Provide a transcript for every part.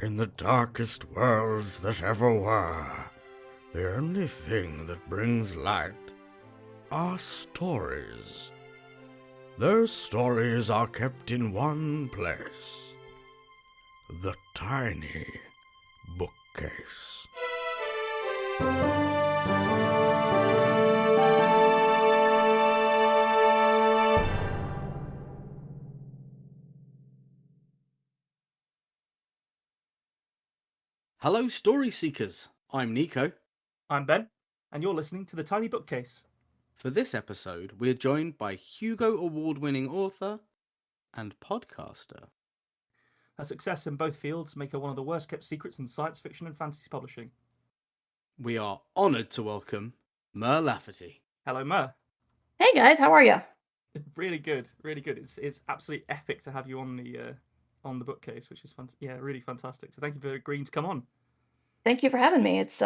In the darkest worlds that ever were, the only thing that brings light are stories. Those stories are kept in one place, the tiny bookcase. Hello, story seekers. I'm Nico. I'm Ben, and you're listening to The Tiny Bookcase. For this episode, we're joined by Hugo award-winning author and podcaster. Her success in both fields make her one of the worst kept secrets in science fiction and fantasy publishing. We are honoured to welcome Mur Lafferty. Hello, Mur. Hey guys, how are you? Really good, really good. It's absolutely epic to have you on the bookcase, which is fun. Yeah, really fantastic. So thank you for agreeing to come on. Thank you for having me. It's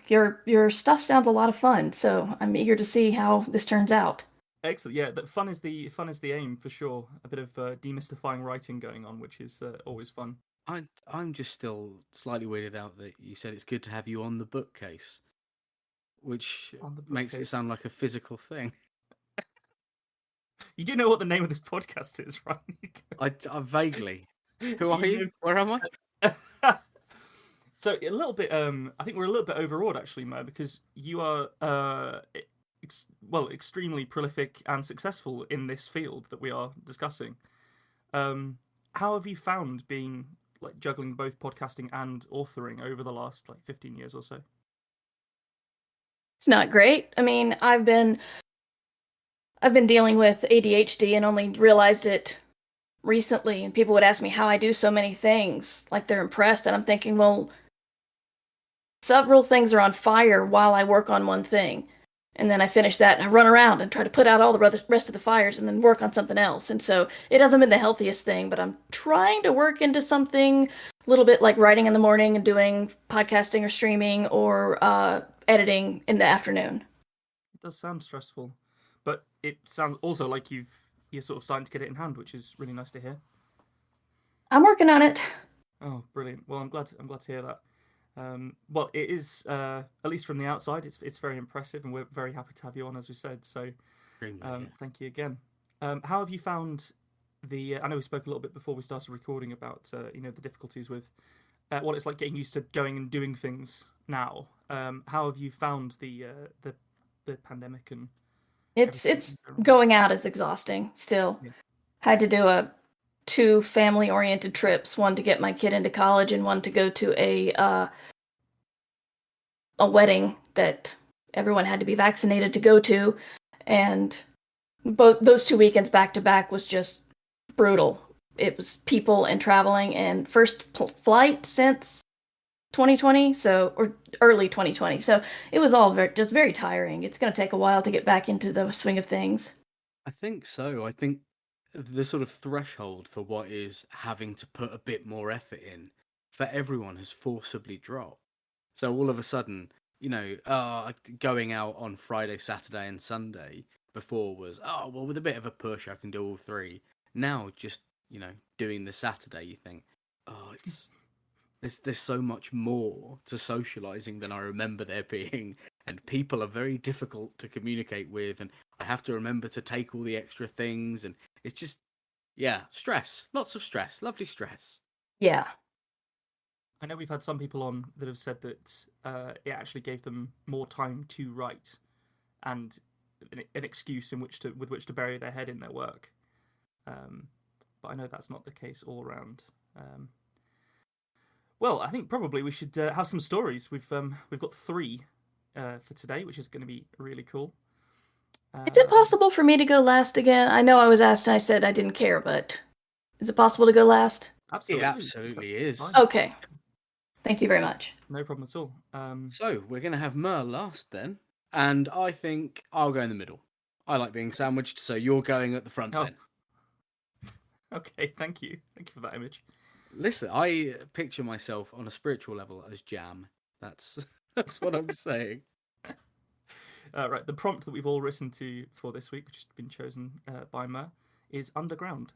your stuff sounds a lot of fun, so I'm eager to see how this turns out. Excellent. Yeah, the fun is the aim for sure. A bit of demystifying writing going on, which is always fun. I'm just still slightly weirded out that you said it's good to have you on the bookcase, which makes it sound like a physical thing. You do know what the name of this podcast is, right, Nico? I vaguely. Who are you? Where am I? So a little bit. I think we're a little bit overawed actually, Mo, because you are extremely prolific and successful in this field that we are discussing. How have you found being like juggling both podcasting and authoring over the last 15 years or so? It's not great. I mean, I've been dealing with ADHD and only realized it recently, and people would ask me how I do so many things, like they're impressed, and I'm thinking, well, several things are on fire while I work on one thing. And then I finish that and I run around and try to put out all the rest of the fires and then work on something else. And so it hasn't been the healthiest thing, but I'm trying to work into something a little bit like writing in the morning and doing podcasting or streaming or editing in the afternoon. It does sound stressful, but it sounds also like you're sort of starting to get it in hand, which is really nice to hear. I'm working on it. Oh, brilliant! Well, I'm glad to hear that. Well, it is at least from the outside, it's very impressive, and we're very happy to have you on, as we said. So, thank you again. How have you found the? I know we spoke a little bit before we started recording about the difficulties with what it's like getting used to going and doing things now. How have you found the pandemic and? It's going out is exhausting. Still, Yeah. Had to do 2 family-oriented trips, one to get my kid into college and one to go to a wedding that everyone had to be vaccinated to go to, and both those 2 weekends back to back was just brutal. It was people and traveling, and first flight since 2020, or early 2020. So it was all just very tiring. It's going to take a while to get back into the swing of things. I think so. I think the sort of threshold for what is having to put a bit more effort in for everyone has forcibly dropped. So all of a sudden, going out on Friday, Saturday, and Sunday before was, with a bit of a push, I can do all 3. Now, just, doing the Saturday, you think, there's so much more to socializing than I remember there being, and people are very difficult to communicate with, and I have to remember to take all the extra things, and it's just, stress. Lots of stress. Lovely stress. Yeah. I know we've had some people on that have said that it actually gave them more time to write, and an excuse with which to bury their head in their work. But I know that's not the case all around. Well, I think probably we should have some stories. We've got 3 for today, which is going to be really cool. Is it possible for me to go last again? I know I was asked and I said I didn't care, but is it possible to go last? Absolutely. It absolutely is. Fine. Okay. Thank you very much. No problem at all. So we're going to have Mur last then, and I think I'll go in the middle. I like being sandwiched, so you're going at the front then. Okay, thank you. Thank you for that image. Listen, I picture myself on a spiritual level as jam. That's what I'm saying. Right, the prompt that we've all written to for this week, which has been chosen by Mur, is underground.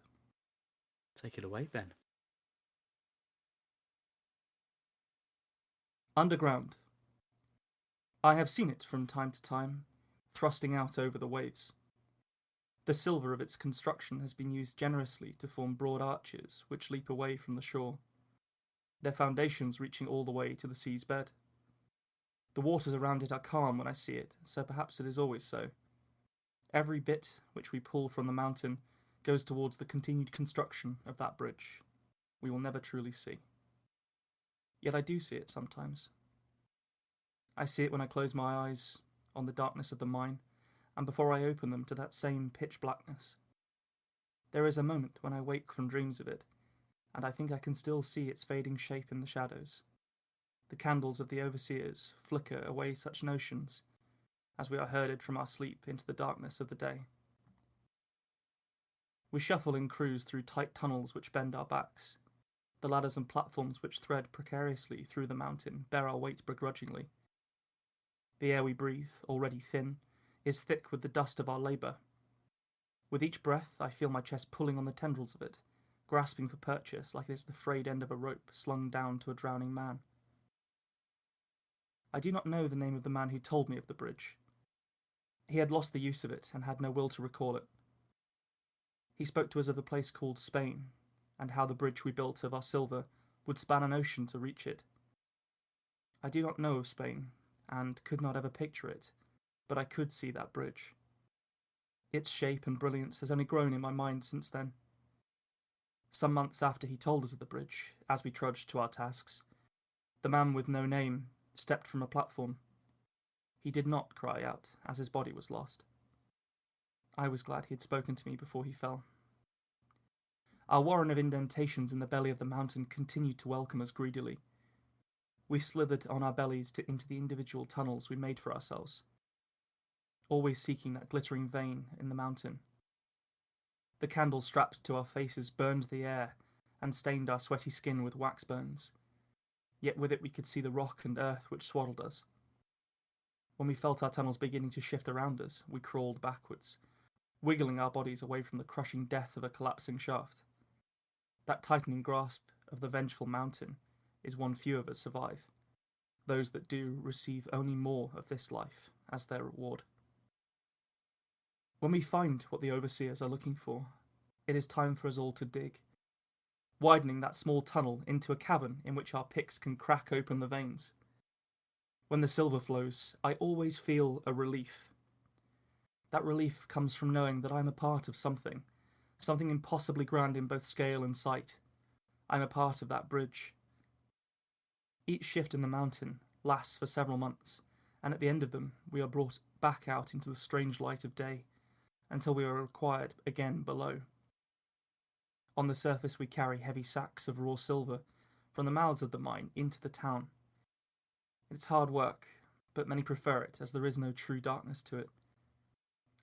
Take it away, Ben. Underground. I have seen it from time to time, thrusting out over the waves. The silver of its construction has been used generously to form broad arches which leap away from the shore, their foundations reaching all the way to the sea's bed. The waters around it are calm when I see it, so perhaps it is always so. Every bit which we pull from the mountain goes towards the continued construction of that bridge we will never truly see. Yet I do see it sometimes. I see it when I close my eyes on the darkness of the mine, and before I open them to that same pitch blackness. There is a moment when I wake from dreams of it, and I think I can still see its fading shape in the shadows. The candles of the overseers flicker away such notions as we are herded from our sleep into the darkness of the day. We shuffle and cruise through tight tunnels which bend our backs. The ladders and platforms which thread precariously through the mountain bear our weight begrudgingly. The air we breathe, already thin, is thick with the dust of our labour. With each breath I feel my chest pulling on the tendrils of it, grasping for purchase like it is the frayed end of a rope slung down to a drowning man. I do not know the name of the man who told me of the bridge. He had lost the use of it and had no will to recall it. He spoke to us of the place called Spain, and how the bridge we built of our silver would span an ocean to reach it. I do not know of Spain, and could not ever picture it, but I could see that bridge. Its shape and brilliance has only grown in my mind since then. Some months after he told us of the bridge, as we trudged to our tasks, the man with no name stepped from a platform. He did not cry out, as his body was lost. I was glad he had spoken to me before he fell. Our warren of indentations in the belly of the mountain continued to welcome us greedily. We slithered on our bellies into the individual tunnels we made for ourselves, always seeking that glittering vein in the mountain. The candle strapped to our faces burned the air and stained our sweaty skin with wax burns, yet with it we could see the rock and earth which swaddled us. When we felt our tunnels beginning to shift around us, we crawled backwards, wiggling our bodies away from the crushing death of a collapsing shaft. That tightening grasp of the vengeful mountain is one few of us survive. Those that do receive only more of this life as their reward. When we find what the overseers are looking for, it is time for us all to dig, widening that small tunnel into a cavern in which our picks can crack open the veins. When the silver flows, I always feel a relief. That relief comes from knowing that I'm a part of something impossibly grand in both scale and sight. I'm a part of that bridge. Each shift in the mountain lasts for several months, and at the end of them we are brought back out into the strange light of day, until we are required again below. On the surface we carry heavy sacks of raw silver from the mouths of the mine into the town. It's hard work, but many prefer it as there is no true darkness to it.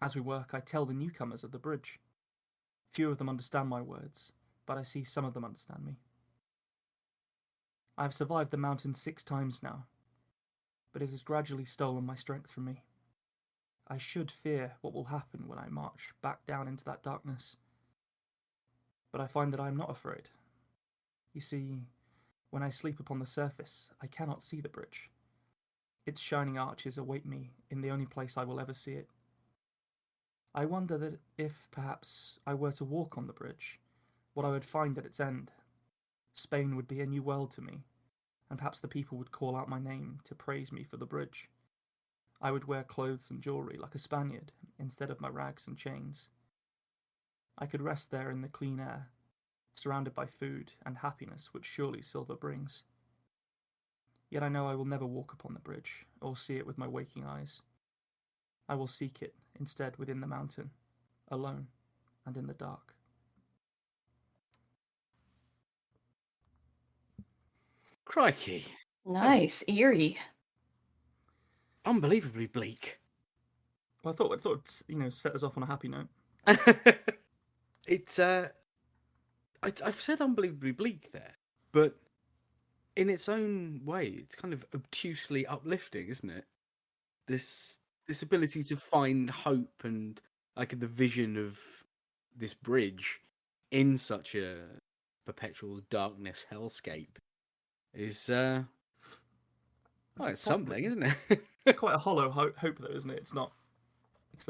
As we work, I tell the newcomers of the bridge. Few of them understand my words, but I see some of them understand me. I have survived the mountain 6 times now, but it has gradually stolen my strength from me. I should fear what will happen when I march back down into that darkness. But I find that I am not afraid. You see, when I sleep upon the surface, I cannot see the bridge. Its shining arches await me in the only place I will ever see it. I wonder that if, perhaps, I were to walk on the bridge, what I would find at its end. Spain would be a new world to me, and perhaps the people would call out my name to praise me for the bridge. I would wear clothes and jewellery like a Spaniard, instead of my rags and chains. I could rest there in the clean air, surrounded by food and happiness which surely silver brings. Yet I know I will never walk upon the bridge, or see it with my waking eyes. I will seek it, instead, within the mountain, alone and in the dark. Crikey. Nice, eerie. Unbelievably bleak. Well, I thought it'd, set us off on a happy note. It's I've said unbelievably bleak there, but in its own way, it's kind of obtusely uplifting, isn't it? This ability to find hope and like the vision of this bridge in such a perpetual darkness hellscape is Well, it's Possibly. something, isn't it? It's quite a hollow hope, though, isn't it? It's not. It's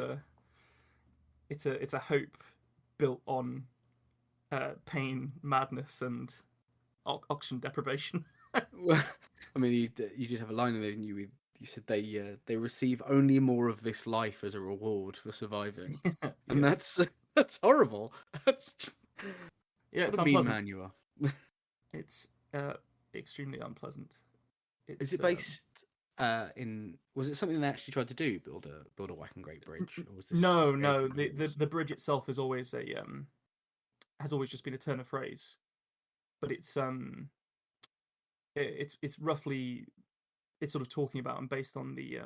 a hope built on pain, madness, and oxygen deprivation. Well, I mean, you did have a line in there, didn't you? You said they receive only more of this life as a reward for surviving, and Yeah. that's horrible. That's just, Yeah, what it's a mean unpleasant. man you are. It's extremely unpleasant. Is it based in? Was it something they actually tried to do? Build a whacking great bridge, or was this No, a no. creation of The yours? the bridge itself is always a has always just been a turn of phrase, but it's roughly it's sort of talking about and based on the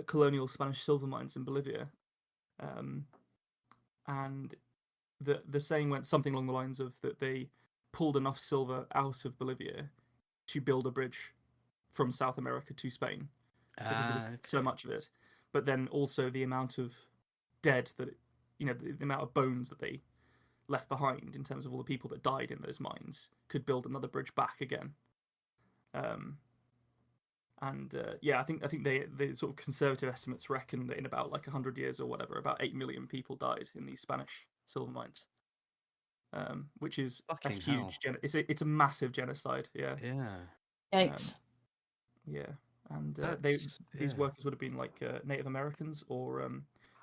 colonial Spanish silver mines in Bolivia, and the saying went something along the lines of that they pulled enough silver out of Bolivia to build a bridge from South America to Spain because there was so much of it, but then also the amount of dead that the amount of bones that they left behind in terms of all the people that died in those mines could build another bridge back again. I think the sort of conservative estimates reckon that in about like 100 years or whatever, about 8 million people died in these Spanish silver mines, which is Fucking a huge it's a massive genocide. Yeah. Yeah. Yikes. Yeah, and these yeah. workers would have been like Native Americans or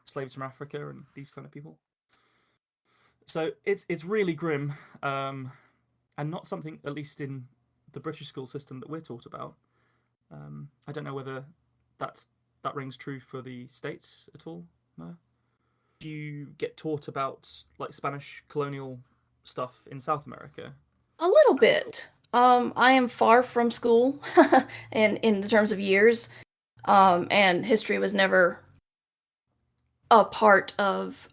slaves from Africa and these kind of people. So it's really grim, and not something, at least in the British school system, that we're taught about. I don't know whether that rings true for the States at all. No? Do you get taught about like Spanish colonial stuff in South America? A little bit. I am far from school in the terms of years. And history was never a part of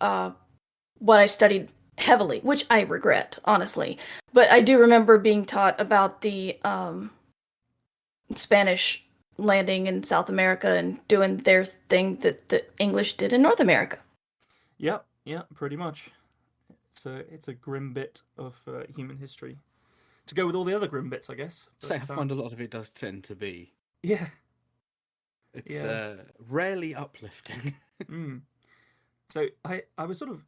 what I studied heavily, which I regret, honestly. But I do remember being taught about the Spanish landing in South America and doing their thing that the English did in North America. Yeah, pretty much. It's a grim bit of human history. To go with all the other grim bits, I guess. So I find a lot of it does tend to be. Yeah. It's rarely uplifting. Mm. So I was sort of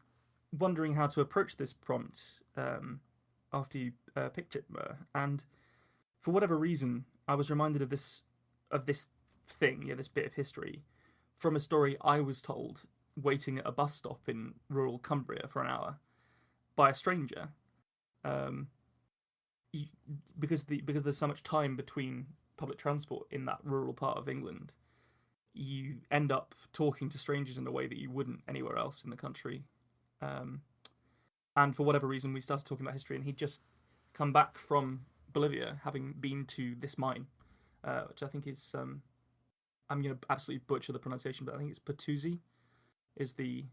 wondering how to approach this prompt after you picked it, Mur, and for whatever reason, I was reminded of this thing, this bit of history, from a story I was told waiting at a bus stop in rural Cumbria for an hour by a stranger. Because there's so much time between public transport in that rural part of England, you end up talking to strangers in a way that you wouldn't anywhere else in the country. And for whatever reason, we started talking about history, and he'd just come back from Bolivia, having been to this mine, which I think is I'm going to absolutely butcher the pronunciation, but I think it's Potosi is the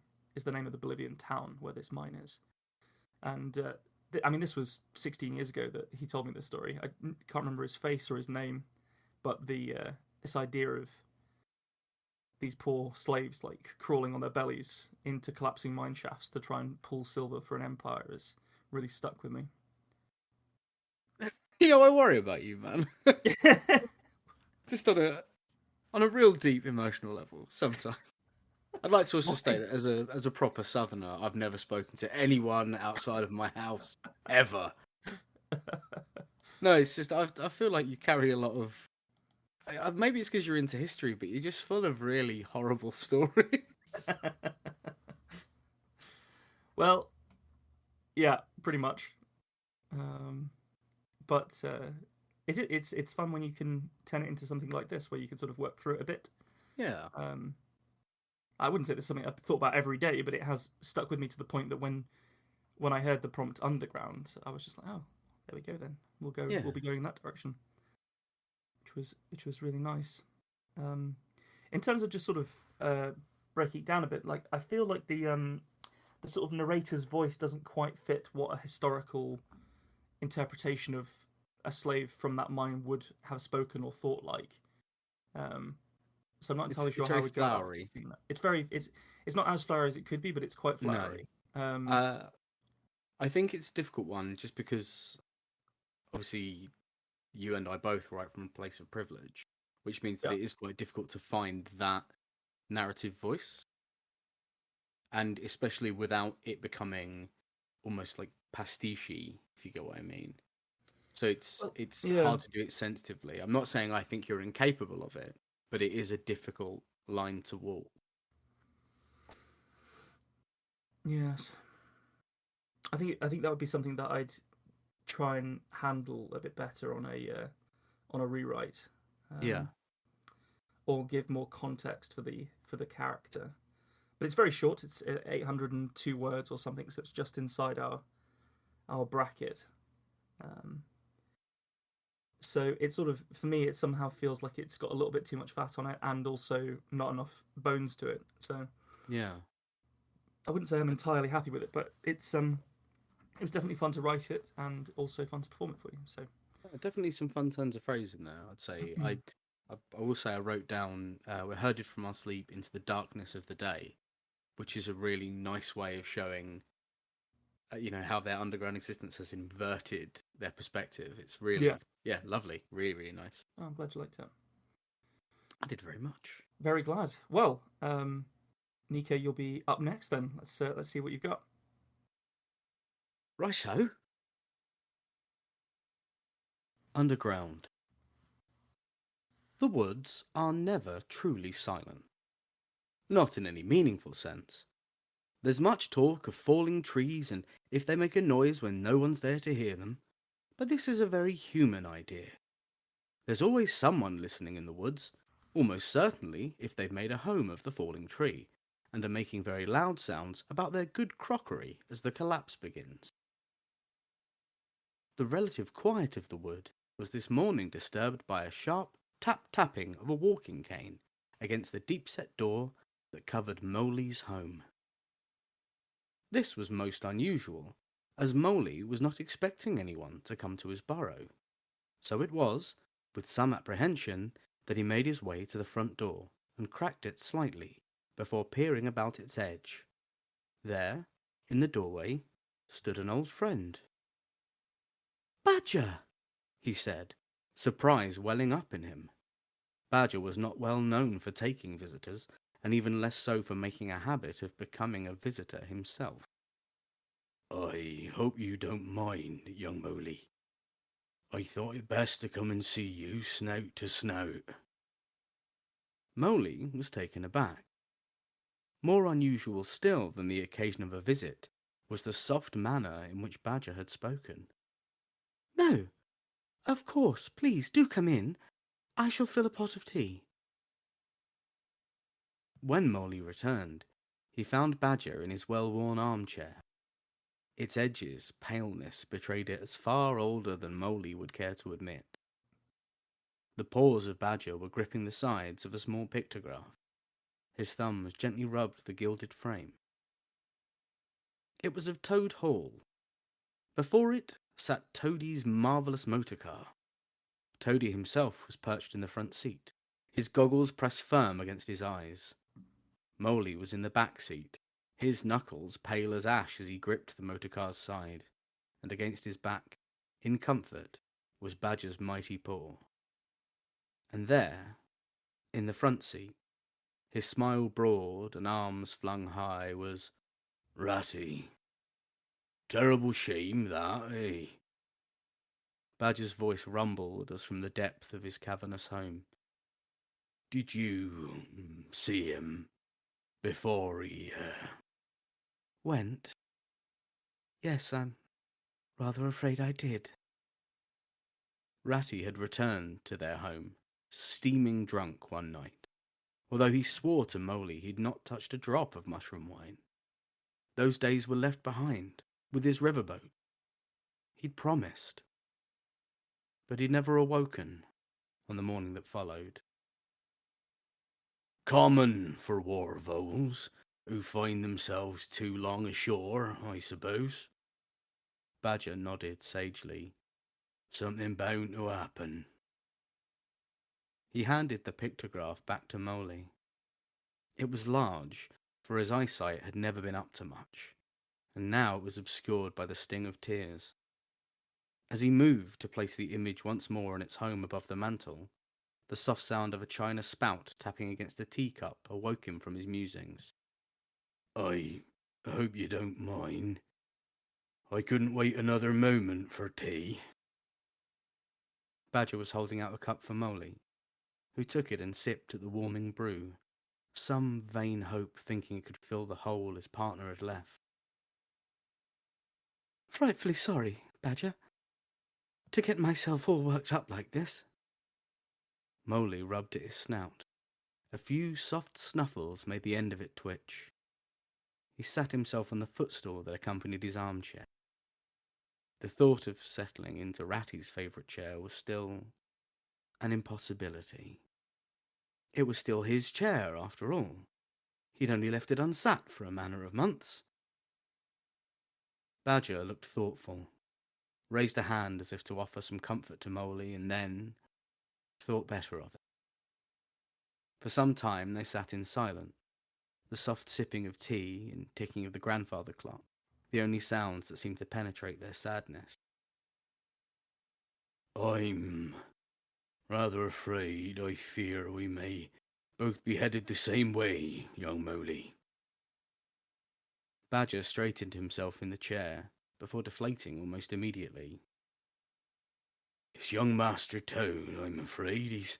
name of the Bolivian town where this mine is. And this was 16 years ago that he told me this story. I can't remember his face or his name, but this idea of these poor slaves like crawling on their bellies into collapsing mine shafts to try and pull silver for an empire has really stuck with me. I worry about you, man. Just on a real deep emotional level. Sometimes I'd like to also state that as a proper Southerner, I've never spoken to anyone outside of my house ever. No, it's just I feel like you carry a lot of. Maybe it's because you're into history, but you're just full of really horrible stories. Well, yeah, pretty much. But it's fun when you can turn it into something like this, where you can sort of work through it a bit. Yeah. I wouldn't say this is something I thought about every day, but it has stuck with me to the point that when I heard the prompt underground, I was just like, oh, there we go then. We'll go. Yeah. We'll be going in that direction, which was really nice. In terms of just sort of breaking it down a bit, like I feel like the sort of narrator's voice doesn't quite fit what a historical interpretation of a slave from that mine would have spoken or thought like. So I'm not entirely sure how we'd go about fixing that. It's not as flowery as it could be, but it's quite flowery. No. I think it's a difficult one just because obviously you and I both write from a place of privilege, which means that Yeah. it is quite difficult to find that narrative voice, and especially without it becoming almost like pastiche, if you get what I mean. So it's Well, it's yeah. hard to do it sensitively. I'm not saying I think you're incapable of it, but it is a difficult line to walk. Yes. I think that would be something that I'd try and handle a bit better on a rewrite. Yeah. Or give more context for the character. But it's very short. It's 802 words or something, so it's just inside our bracket. So it sort of, for me, it somehow feels like it's got a little bit too much fat on it, and also not enough bones to it. So Yeah. I wouldn't say I'm entirely happy with it, but it was definitely fun to write it, and also fun to perform it for you. So Definitely some fun turns of phrase in there, I'd say. I will say I wrote down, we're herded from our sleep into the darkness of the day, which is a really nice way of showing, how their underground existence has inverted their perspective. It's really, lovely. Really, really nice. Oh, I'm glad you liked it. I did very much. Very glad. Well, Nico, you'll be up next then. Let's see what you've got. Righto. Underground. The woods are never truly silent. Not in any meaningful sense. There's much talk of falling trees and if they make a noise when no one's there to hear them, but this is a very human idea. There's always someone listening in the woods, almost certainly if they've made a home of the falling tree, and are making very loud sounds about their good crockery as the collapse begins. The relative quiet of the wood was this morning disturbed by a sharp tap-tapping of a walking cane against the deep-set door that covered Moley's home. This was most unusual, as Moley was not expecting anyone to come to his burrow. So it was, with some apprehension, that he made his way to the front door and cracked it slightly before peering about its edge. There, in the doorway, stood an old friend. "Badger!" he said, surprise welling up in him. Badger was not well known for taking visitors, and even less so for making a habit of becoming a visitor himself. "I hope you don't mind, young Moley. I thought it best to come and see you snout to snout." Moley was taken aback. More unusual still than the occasion of a visit was the soft manner in which Badger had spoken. "No, of course, please do come in. I shall fill a pot of tea." When Moley returned, he found Badger in his well-worn armchair. Its edges, paleness betrayed it as far older than Moley would care to admit. The paws of Badger were gripping the sides of a small pictograph. His thumbs gently rubbed the gilded frame. It was of Toad Hall. Before it sat Toadie's marvellous motor car. Toadie himself was perched in the front seat, his goggles pressed firm against his eyes. Moley was in the back seat, his knuckles pale as ash as he gripped the motorcar's side, and against his back, in comfort, was Badger's mighty paw. And there, in the front seat, his smile broad and arms flung high, was Ratty. "Terrible shame that, eh?" Badger's voice rumbled as from the depth of his cavernous home. "Did you see him before he went?" "Yes, I'm rather afraid I did." Ratty had returned to their home, steaming drunk one night, although he swore to Moley he'd not touched a drop of mushroom wine. Those days were left behind, with his riverboat. He'd promised. But he'd never awoken on the morning that followed. "Common for war voles, who find themselves too long ashore, I suppose." Badger nodded sagely. "Something bound to happen." He handed the pictograph back to Moley. It was large, for his eyesight had never been up to much, and now it was obscured by the sting of tears. As he moved to place the image once more in its home above the mantel, the soft sound of a china spout tapping against a teacup awoke him from his musings. I hope you don't mind. I couldn't wait another moment for tea. Badger was holding out a cup for Molly, who took it and sipped at the warming brew, some vain hope thinking it could fill the hole his partner had left. Frightfully sorry, Badger, to get myself all worked up like this. Molly rubbed at his snout. A few soft snuffles made the end of it twitch. He sat himself on the footstool that accompanied his armchair. The thought of settling into Ratty's favourite chair was still an impossibility. It was still his chair, after all. He'd only left it unsat for a manner of months. Badger looked thoughtful, raised a hand as if to offer some comfort to Molly, and then thought better of it. For some time they sat in silence, the soft sipping of tea and ticking of the grandfather clock, the only sounds that seemed to penetrate their sadness. I'm rather afraid I fear we may both be headed the same way, young Molly. Badger straightened himself in the chair before deflating almost immediately. It's young Master Toad, I'm afraid. He's...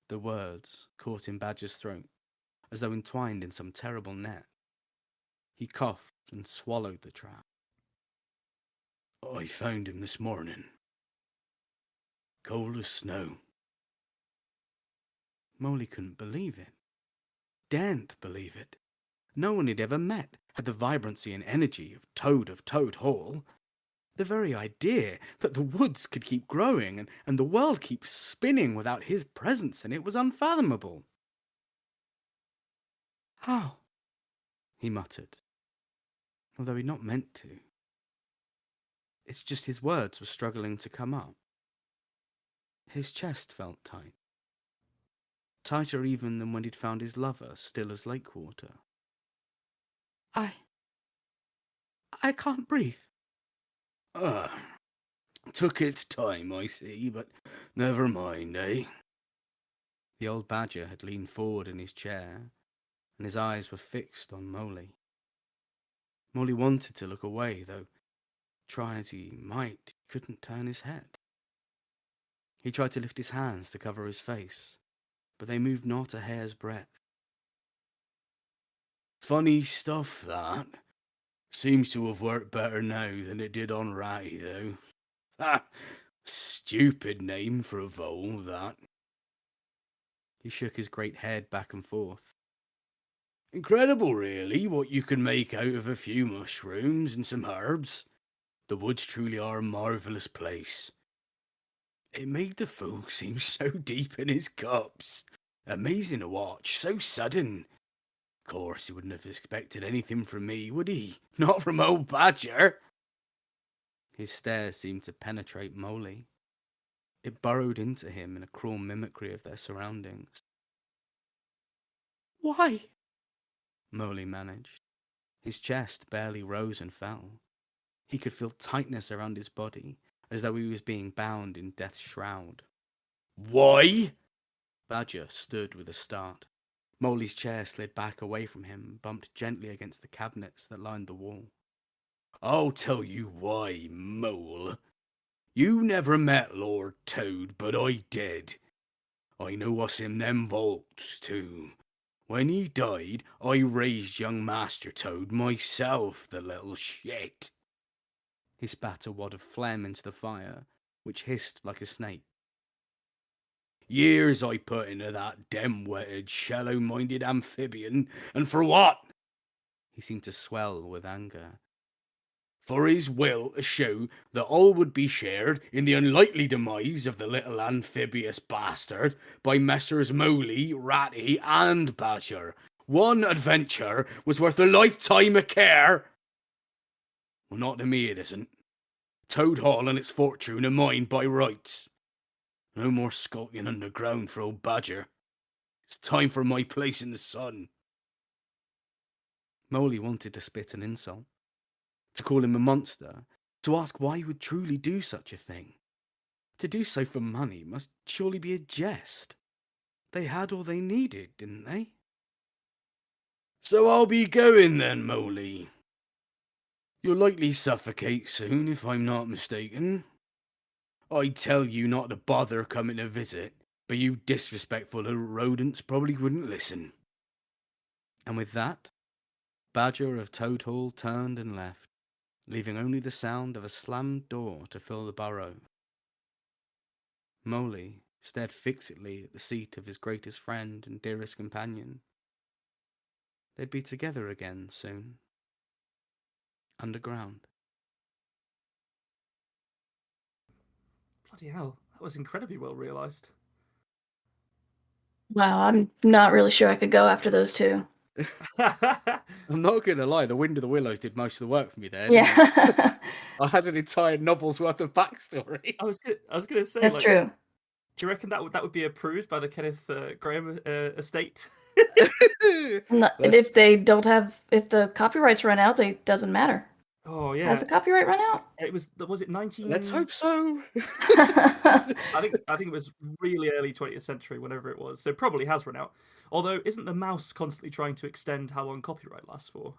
The words caught in Badger's throat, as though entwined in some terrible net. He coughed and swallowed the trap. I found him this morning. Cold as snow. Molly couldn't believe it. Daren't believe it. No one he'd ever met had the vibrancy and energy of Toad Hall. The very idea that the woods could keep growing and the world keep spinning without his presence in it was unfathomable. How? He muttered, although he'd not meant to. It's just his words were struggling to come up. His chest felt tight. Tighter even than when he'd found his lover still as lake water. I can't breathe. Took its time, I see, but never mind, eh? The old badger had leaned forward in his chair, and his eyes were fixed on Molly. Molly wanted to look away, though, try as he might, he couldn't turn his head. He tried to lift his hands to cover his face, but they moved not a hair's breadth. Funny stuff, that. Seems to have worked better now than it did on Ratty, though. Ha! Stupid name for a vole, that. He shook his great head back and forth. Incredible, really, what you can make out of a few mushrooms and some herbs. The woods truly are a marvellous place. It made the fool seem so deep in his cups. Amazing to watch, so sudden. Of course, he wouldn't have expected anything from me, would he? Not from old Badger. His stare seemed to penetrate Molly. It burrowed into him in a cruel mimicry of their surroundings. Why? Molly managed. His chest barely rose and fell. He could feel tightness around his body, as though he was being bound in death's shroud. Why? Badger stood with a start. Molly's chair slid back away from him, bumped gently against the cabinets that lined the wall. I'll tell you why, Mole. You never met Lord Toad, but I did. I know what's in them vaults, too. When he died, I raised young Master Toad myself, the little shit. He spat a wad of phlegm into the fire, which hissed like a snake. Years I put into that dim-witted, shallow-minded amphibian, and for what? He seemed to swell with anger. For his will to show that all would be shared in the unlikely demise of the little amphibious bastard by Messrs. Moley, Ratty, and Badger. One adventure was worth a lifetime of care. Well, not to me it isn't. Toad Hall and its fortune are mine by rights. No more skulking underground for old Badger. It's time for my place in the sun. Molly wanted to spit an insult, to call him a monster, to ask why he would truly do such a thing. To do so for money must surely be a jest. They had all they needed, didn't they? So I'll be going then, Moley. You'll likely suffocate soon, if I'm not mistaken. I tell you not to bother coming to visit, but you disrespectful little rodents probably wouldn't listen. And with that, Badger of Toad Hall turned and left, leaving only the sound of a slammed door to fill the burrow. Moley stared fixedly at the seat of his greatest friend and dearest companion. They'd be together again soon. Underground. Bloody hell, that was incredibly well realised. Wow, I'm not really sure I could go after those two. I'm not going to lie, The Wind of the Willows did most of the work for me there. Didn't it? Yeah, I had an entire novel's worth of backstory. I was gonna say, that's like, true. do you reckon that would be approved by the Kenneth Graham estate? If they don't have, if the copyrights run out, it doesn't matter. Oh yeah, Has the copyright run out? it was it 19? Let's hope so. I think it was really early 20th century, whenever it was. So it probably has run out. Although, isn't the mouse constantly trying to extend how long copyright lasts for?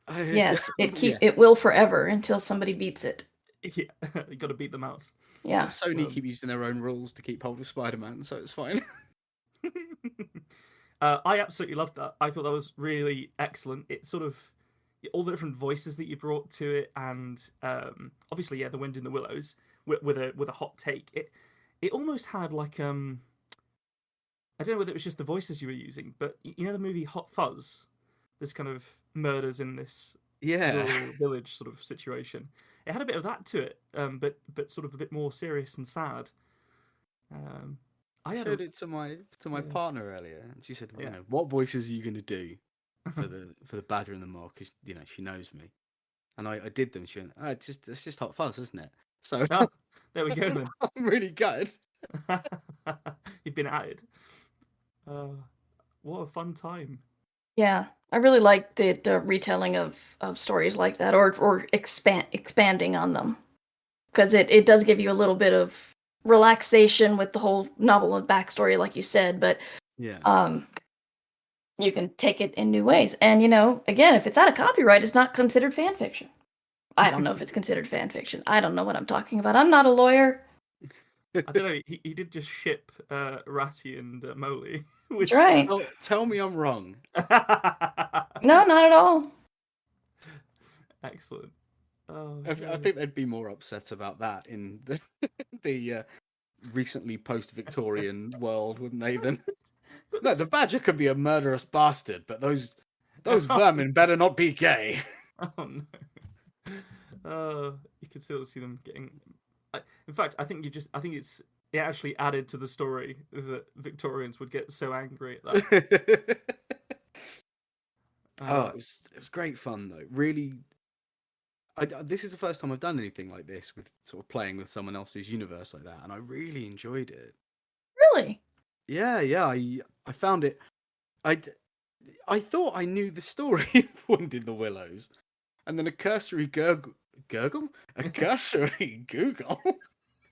Yes, Yes. it will forever until somebody beats it. Yeah, you got to beat the mouse. Yeah. Sony keep using their own rules to keep hold of Spider-Man, so it's fine. I absolutely loved that. I thought that was really excellent. It sort of all the different voices that you brought to it, and obviously, yeah, the Wind in the Willows with a hot take. It almost had like I don't know whether it was just the voices you were using, but you know the movie Hot Fuzz. There's kind of murders in this rural village sort of situation. It had a bit of that to it, but sort of a bit more serious and sad. I showed it to my partner earlier, and she said, "You know, what voices are you going to do for the Badger and the Mor? Because she knows me." And I did them. She went, "Oh, it's just Hot Fuzz, isn't it?" So there we go then. I'm really good. You've been added. What a fun time. Yeah, I really like the retelling of stories like that, or expanding on them, because it does give you a little bit of relaxation with the whole novel and backstory, like you said. But you can take it in new ways. And again, if it's out of copyright, it's not considered fan fiction. I don't know if it's considered fan fiction. I don't know what I'm talking about. I'm not a lawyer. I don't know. He did just ship Ratty and Moley. That's right. Tell me I'm wrong. No, not at all. Excellent. I think they'd be more upset about that in the recently post-Victorian world, wouldn't they? Then no, the Badger could be a murderous bastard, but those vermin better not be gay. Oh no! You can still see them getting. In fact, I think it actually added to the story that Victorians would get so angry at that. It was great fun though. Really, this is the first time I've done anything like this, with sort of playing with someone else's universe like that, and I really enjoyed it. Really? Yeah. I found it. I thought I knew the story of Wind in the Willows, and then a cursory Google.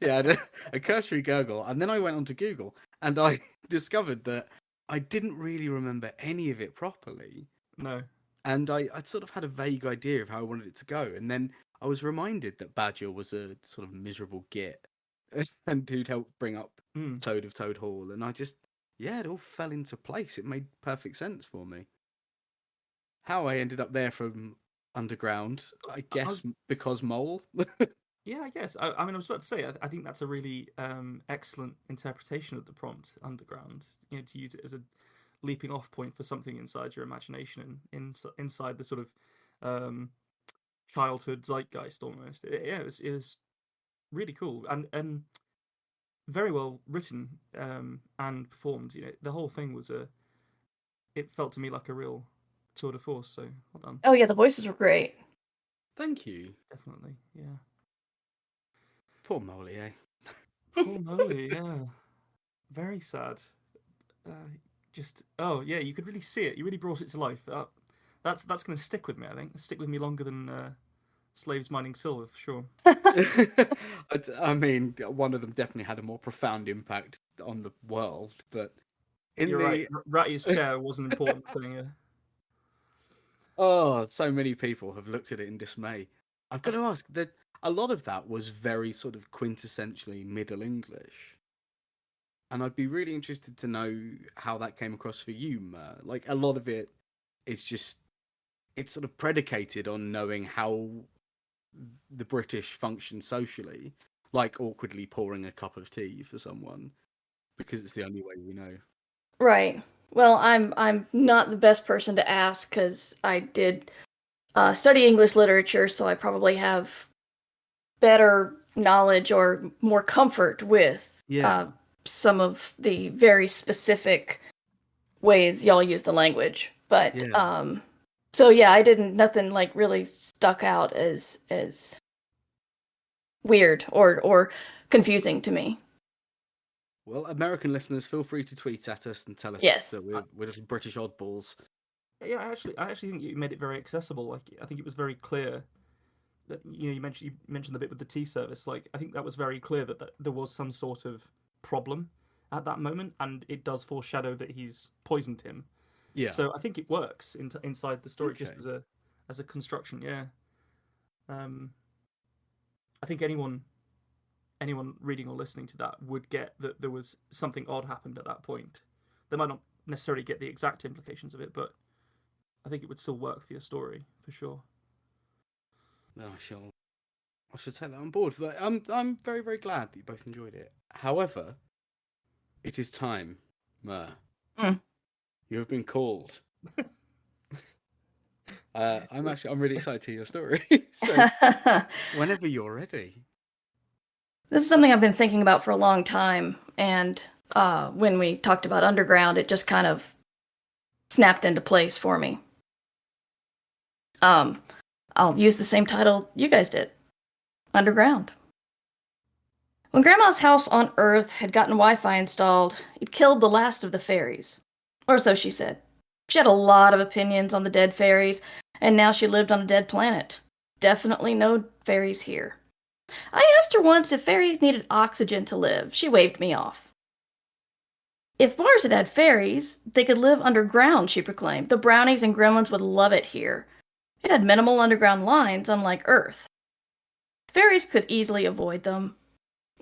Yeah, a cursory Google, and then I went onto Google, and I discovered that I didn't really remember any of it properly. No. And I'd sort of had a vague idea of how I wanted it to go, and then I was reminded that Badger was a sort of miserable git, and who'd helped bring up Toad of Toad Hall, and I just, it all fell into place. It made perfect sense for me. How I ended up there from underground, I guess, because Mole. Yeah, I guess. I mean, I was about to say, I think that's a really excellent interpretation of the prompt, underground. To use it as a leaping off point for something inside your imagination and inside the sort of childhood zeitgeist almost. It was really cool and very well written and performed. The whole thing was it felt to me like a real tour de force. So well done. Oh yeah, the voices were great. Thank you. Definitely, yeah. Poor Moley, eh? Poor Moley, yeah. Very sad. You could really see it. You really brought it to life. That's going to stick with me. I think stick with me longer than slaves mining silver, for sure. I mean, one of them definitely had a more profound impact on the world, but You're right. Ratty's chair was an important thing. Yeah. Oh, so many people have looked at it in dismay. I've got to ask that a lot of that was very sort of quintessentially Middle English. And I'd be really interested to know how that came across for you, Mur. Like, a lot of it is just, it's sort of predicated on knowing how the British function socially, like awkwardly pouring a cup of tea for someone, because it's the only way we know. Right. Well, I'm not the best person to ask because I did study English literature, so I probably have better knowledge or more comfort with some of the very specific ways y'all use the language. But so yeah, I didn't nothing like really stuck out as weird or confusing to me. Well, American listeners, feel free to tweet at us and tell us that we're little British oddballs. Yeah, I actually think you made it very accessible. Like, I think it was very clear that you mentioned the bit with the tea service. Like, I think that was very clear that there was some sort of problem at that moment, and it does foreshadow that he's poisoned him. Yeah. So I think it works inside the story just as a construction. Yeah. I think anyone reading or listening to that would get that there was something odd happened at that point. They might not necessarily get the exact implications of it, but I think it would still work for your story for sure. No, I shall take that on board. But I'm very, very glad that you both enjoyed it. However, it is time, Mur. You have been called. I'm really excited to hear your story. So whenever you're ready. This is something I've been thinking about for a long time, and when we talked about Underground, it just kind of snapped into place for me. I'll use the same title you guys did. Underground. When Grandma's house on Earth had gotten Wi-Fi installed, it killed the last of the fairies. Or so she said. She had a lot of opinions on the dead fairies, and now she lived on a dead planet. Definitely no fairies here. I asked her once if fairies needed oxygen to live. She waved me off. If Mars had had fairies, they could live underground, she proclaimed. The brownies and gremlins would love it here. It had minimal underground lines, unlike Earth. Fairies could easily avoid them.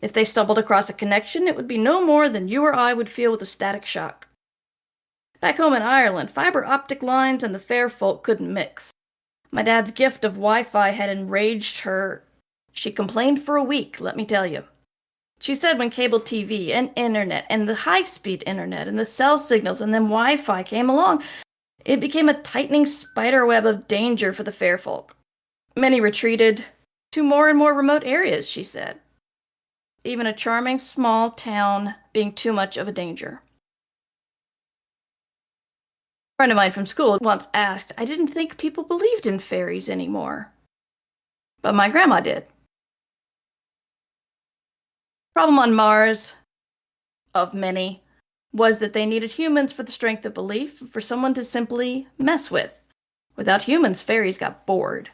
If they stumbled across a connection, it would be no more than you or I would feel with a static shock. Back home in Ireland, fiber optic lines and the fair folk couldn't mix. My dad's gift of Wi-Fi had enraged her. She complained for a week, let me tell you. She said when cable TV and internet and the high-speed internet and the cell signals and then Wi-Fi came along, it became a tightening spiderweb of danger for the fair folk. Many retreated to more and more remote areas, she said. Even a charming small town being too much of a danger. A friend of mine from school once asked, I didn't think people believed in fairies anymore. But my grandma did. Problem on Mars, of many, was that they needed humans for the strength of belief, for someone to simply mess with. Without humans, fairies got bored.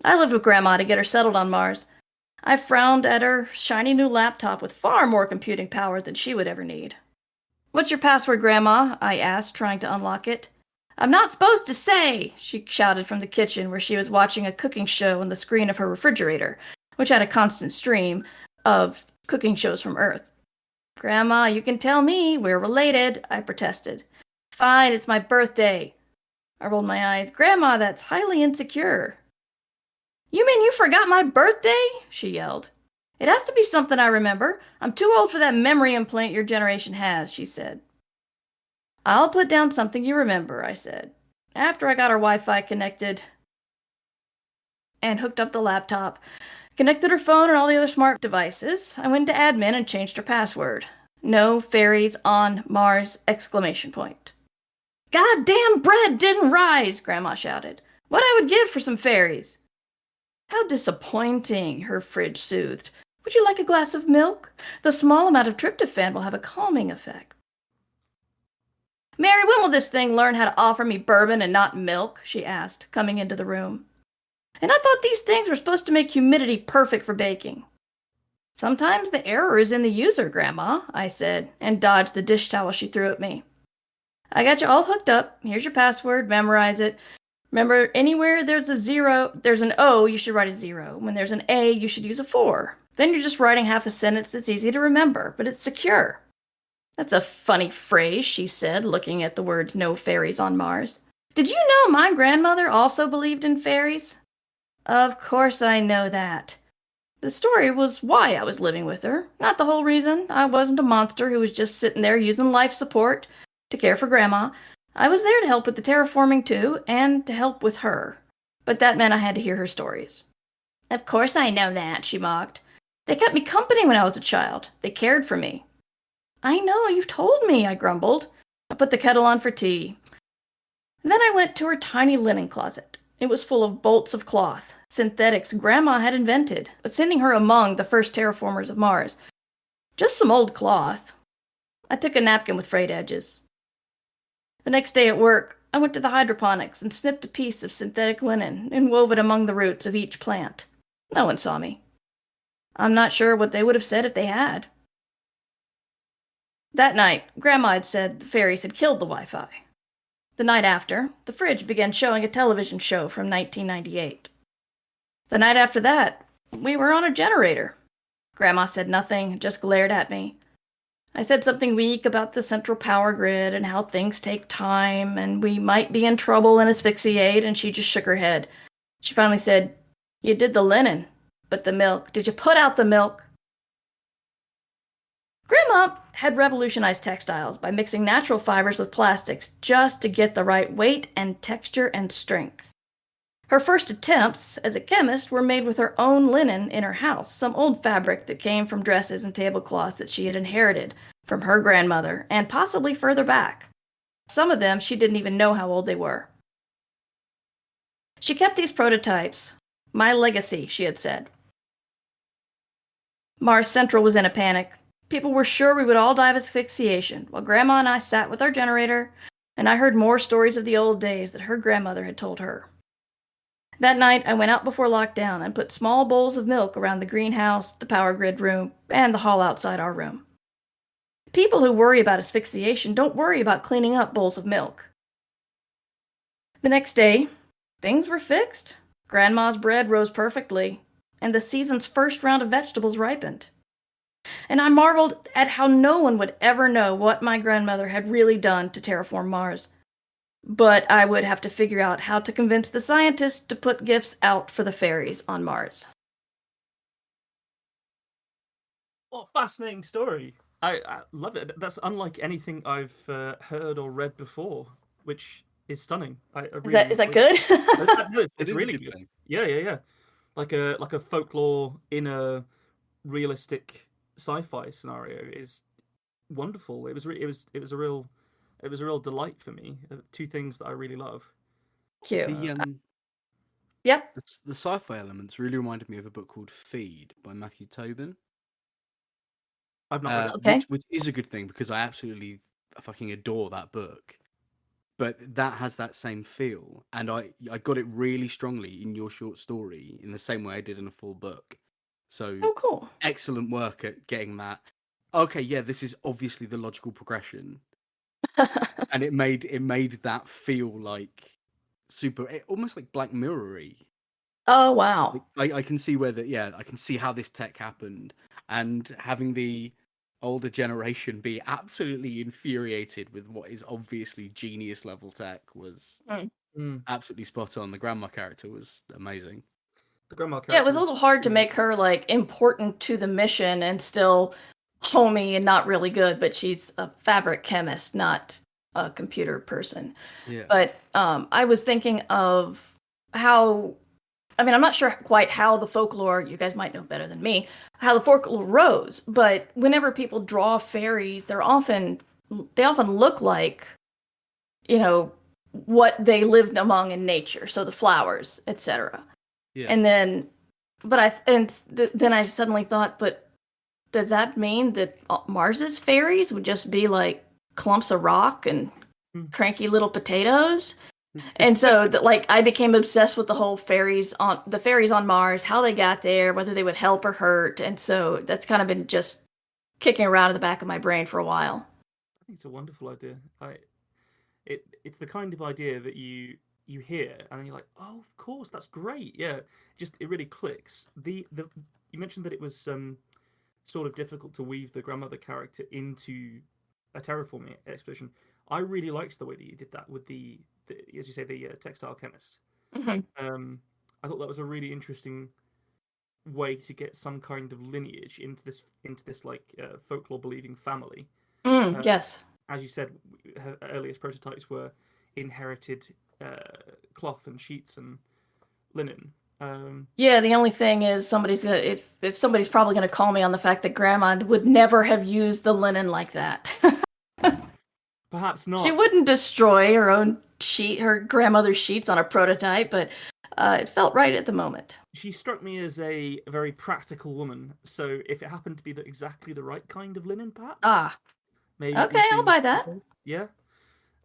I lived with Grandma to get her settled on Mars. I frowned at her shiny new laptop with far more computing power than she would ever need. What's your password, Grandma? I asked, trying to unlock it. I'm not supposed to say, she shouted from the kitchen where she was watching a cooking show on the screen of her refrigerator, which had a constant stream of cooking shows from Earth. Grandma, you can tell me. We're related, I protested. Fine, it's my birthday. I rolled my eyes. Grandma, that's highly insecure. You mean you forgot my birthday? She yelled. It has to be something I remember. I'm too old for that memory implant your generation has, she said. I'll put down something you remember, I said. After I got our Wi-Fi connected and hooked up the laptop, connected her phone and all the other smart devices, I went to admin and changed her password. No fairies on Mars! Exclamation point. Goddamn bread didn't rise, Grandma shouted. What I would give for some fairies. How disappointing, her fridge soothed. Would you like a glass of milk? The small amount of tryptophan will have a calming effect. Mary, when will this thing learn how to offer me bourbon and not milk? She asked, coming into the room. And I thought these things were supposed to make humidity perfect for baking. Sometimes the error is in the user, Grandma, I said, and dodged the dish towel she threw at me. I got you all hooked up. Here's your password. Memorize it. Remember, anywhere there's an O, you should write a 0. When there's an A, you should use a 4. Then you're just writing half a sentence that's easy to remember, but it's secure. That's a funny phrase, she said, looking at the words "no fairies on Mars." Did you know my grandmother also believed in fairies? Of course I know that. The story was why I was living with her, not the whole reason. I wasn't a monster who was just sitting there using life support to care for Grandma. I was there to help with the terraforming too, and to help with her. But that meant I had to hear her stories. Of course I know that, she mocked. They kept me company when I was a child. They cared for me. I know, you've told me, I grumbled. I put the kettle on for tea. Then I went to her tiny linen closet. It was full of bolts of cloth, synthetics Grandma had invented, sending her among the first terraformers of Mars. Just some old cloth. I took a napkin with frayed edges. The next day at work, I went to the hydroponics and snipped a piece of synthetic linen and wove it among the roots of each plant. No one saw me. I'm not sure what they would have said if they had. That night, Grandma had said the fairies had killed the Wi-Fi. The night after, the fridge began showing a television show from 1998. The night after that, we were on a generator. Grandma said nothing, just glared at me. I said something weak about the central power grid and how things take time and we might be in trouble and asphyxiate, and she just shook her head. She finally said, "You did the linen, but the milk, did you put out the milk?" Grandma had revolutionized textiles by mixing natural fibers with plastics just to get the right weight and texture and strength. Her first attempts as a chemist were made with her own linen in her house, some old fabric that came from dresses and tablecloths that she had inherited from her grandmother and possibly further back. Some of them she didn't even know how old they were. She kept these prototypes. My legacy, she had said. Mars Central was in a panic. People were sure we would all die of asphyxiation, while Grandma and I sat with our generator, and I heard more stories of the old days that her grandmother had told her. That night, I went out before lockdown and put small bowls of milk around the greenhouse, the power grid room, and the hall outside our room. People who worry about asphyxiation don't worry about cleaning up bowls of milk. The next day, things were fixed. Grandma's bread rose perfectly, and the season's first round of vegetables ripened. And I marveled at how no one would ever know what my grandmother had really done to terraform Mars. But I would have to figure out how to convince the scientists to put gifts out for the fairies on Mars. What a fascinating story. I love it. That's unlike anything I've heard or read before, which is stunning. I really Is that good? No, it's really good. Thing. Yeah. Like a folklore in a realistic sci-fi scenario is wonderful. It was a real delight for me. Two things that I really love. Thank you. Yep. The sci-fi elements really reminded me of a book called Feed by Matthew Tobin. I've not read it. Okay. Which is a good thing because I absolutely fucking adore that book. But that has that same feel, and I got it really strongly in your short story in the same way I did in a full book. So cool. Excellent work at getting that. Okay, yeah, this is obviously the logical progression. And it made that feel like almost like Black Mirror-y. Oh, wow. I can see I can see how this tech happened, and having the older generation be absolutely infuriated with what is obviously genius level tech was absolutely spot on. The grandma character was amazing. The grandma character. Yeah, it was a little hard to make her like important to the mission and still homey and not really good, but she's a fabric chemist, not a computer person. Yeah. But I was thinking of how, I'm not sure quite how the folklore, you guys might know better than me, how the folklore rose, but whenever people draw fairies, they often look like, what they lived among in nature, so the flowers, etc. Yeah. And then, then I suddenly thought, but does that mean that Mars's fairies would just be like clumps of rock and cranky little potatoes? And so like I became obsessed with the fairies on Mars, how they got there, whether they would help or hurt. And so that's kind of been just kicking around in the back of my brain for a while. I think it's a wonderful idea. It's the kind of idea that you hear and then you're like, oh, of course, that's great. Yeah, just it really clicks. The you mentioned that it was sort of difficult to weave the grandmother character into a terraforming expedition. I really liked the way that you did that with the as you say, the textile chemist. Mm-hmm. I thought that was a really interesting way to get some kind of lineage into this like folklore believing family. Yes. As you said, her earliest prototypes were inherited cloth and sheets and linen. Yeah, the only thing is if somebody's probably gonna call me on the fact that Grandma would never have used the linen like that. Perhaps not. She wouldn't destroy her grandmother's sheets on a prototype, but it felt right at the moment. She struck me as a very practical woman, so if it happened to be exactly the right kind of linen, perhaps. Maybe okay, I'll buy that. Yeah.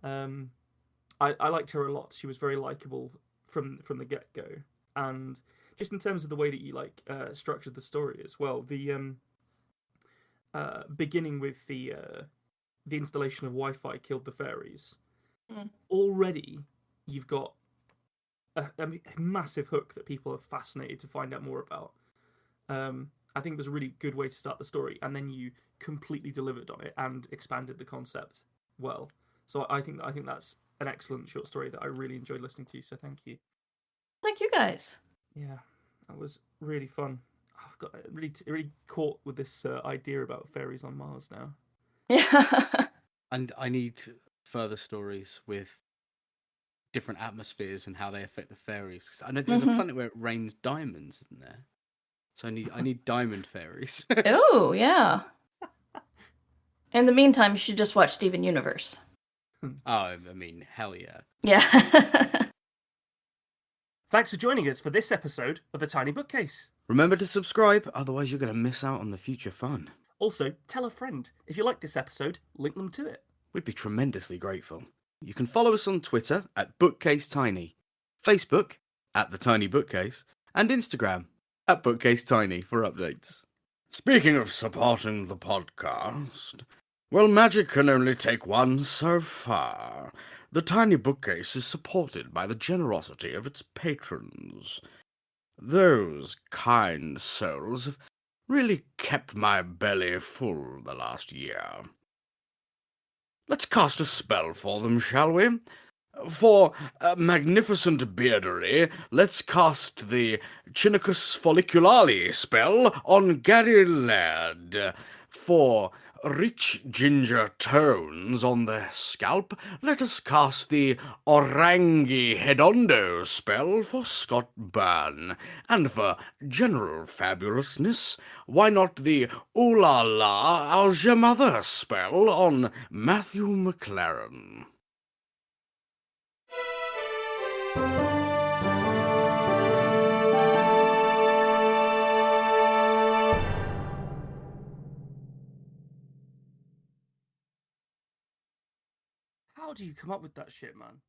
I liked her a lot. She was very likable from the get go, and just in terms of the way that you structured the story as well. The beginning with the installation of Wi-Fi killed the fairies. Already, you've got a massive hook that people are fascinated to find out more about. I think it was a really good way to start the story, and then you completely delivered on it and expanded the concept well. So I think that's an excellent short story that I really enjoyed listening to. So thank you. Thank you guys. Yeah, that was really fun. I've got really caught with this idea about fairies on Mars now. Yeah. And I need further stories with different atmospheres and how they affect the fairies. 'Cause I know there's a planet where it rains diamonds, isn't there? So I need diamond fairies. Oh, yeah. In the meantime, you should just watch Steven Universe. Oh, I mean, hell yeah. Yeah. Thanks for joining us for this episode of The Tiny Bookcase. Remember to subscribe, otherwise you're going to miss out on the future fun. Also, tell a friend. If you like this episode, link them to it. We'd be tremendously grateful. You can follow us on Twitter at BookcaseTiny, Facebook at The Tiny Bookcase, and Instagram at BookcaseTiny for updates. Speaking of supporting the podcast, well, magic can only take one so far. The Tiny Bookcase is supported by the generosity of its patrons. Those kind souls have really kept my belly full the last year. Let's cast a spell for them, shall we? For magnificent beardery, let's cast the Chinicus folliculale spell on Gary Laird. For rich ginger tones on the scalp, let us cast the Orangi Hedondo spell for Scott Byrne. And for general fabulousness, why not the Ooh La La How's Your Mother spell on Matthew McLaren? How do you come up with that shit, man?